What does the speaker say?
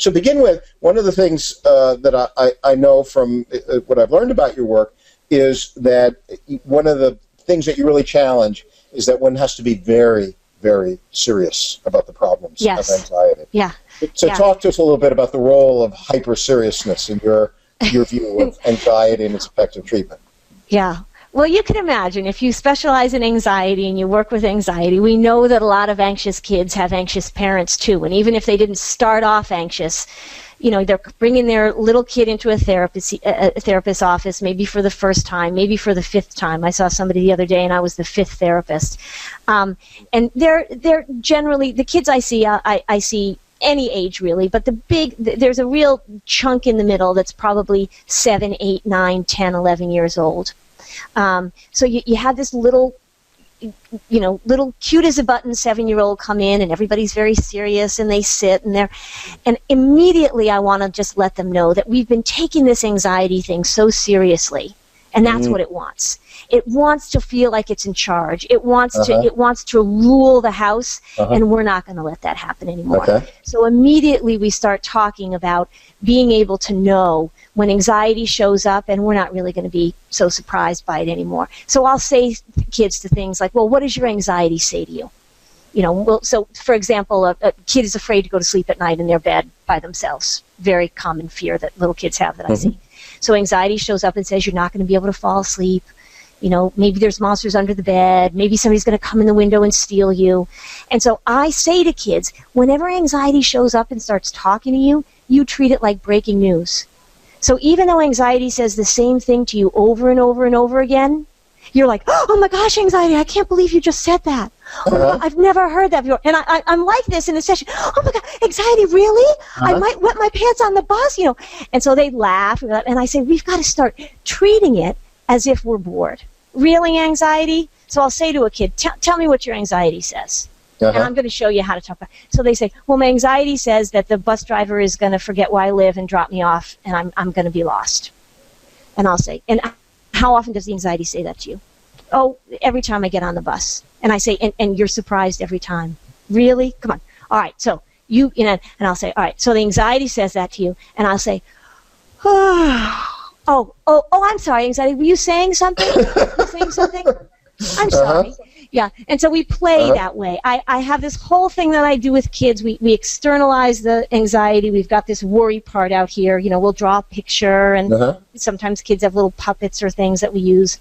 So to begin with, one of the things that I know from what I've learned about your work is that one of the things that you really challenge is that one has to be very, very serious about the problems of anxiety. Yeah. So talk to us a little bit about the role of hyper-seriousness in your view of anxiety and its effective treatment. Yeah. Well, you can imagine if you specialize in anxiety and you work with anxiety, we know that a lot of anxious kids have anxious parents too. And even if they didn't start off anxious, you know, they're bringing their little kid into a therapist's office, maybe for the first time, maybe for the 5th time. I saw somebody the other day, and I was the 5th therapist. And they're generally, the kids I see any age really, but there's a real chunk in the middle that's probably 7, 8, 9, 10, 11 years old. So you have this little cute as a button 7-year-old come in, and everybody's very serious, and they sit and immediately I want to just let them know that we've been taking this anxiety thing so seriously, and that's what it wants. It wants to feel like it's in charge. It wants to rule the house, and we're not going to let that happen anymore. Okay. So immediately we start talking about being able to know when anxiety shows up, and we're not really going to be so surprised by it anymore. So I'll say kids to things like, well, what does your anxiety say to you? You know, well, so for example, a kid is afraid to go to sleep at night in their bed by themselves. Very common fear that little kids have that I see. So anxiety shows up and says you're not going to be able to fall asleep. You know, maybe there's monsters under the bed. Maybe somebody's going to come in the window and steal you. And so I say to kids, whenever anxiety shows up and starts talking to you, you treat it like breaking news. So even though anxiety says the same thing to you over and over and over again, you're like, oh my gosh, anxiety, I can't believe you just said that. Oh my God, I've never heard that before. And I'm like this in a session. Oh my God, anxiety, really? I might wet my pants on the bus, you know. And so they laugh, and I say, we've got to start treating it as if we're bored. Really, anxiety? So I'll say to a kid, tell me what your anxiety says. And I'm going to show you how to talk about it. So they say, well, my anxiety says that the bus driver is going to forget where I live and drop me off, and I'm going to be lost. And I'll say, and how often does the anxiety say that to you? Oh, every time I get on the bus. And I say, and you're surprised every time. Really? Come on. All right, so and I'll say, all right, so the anxiety says that to you, and I'll say, oh, I'm sorry, anxiety, were you saying something? I'm sorry. Yeah, and so we play that way. I have this whole thing that I do with kids. We externalize the anxiety. We've got this worry part out here. You know, we'll draw a picture, and sometimes kids have little puppets or things that we use.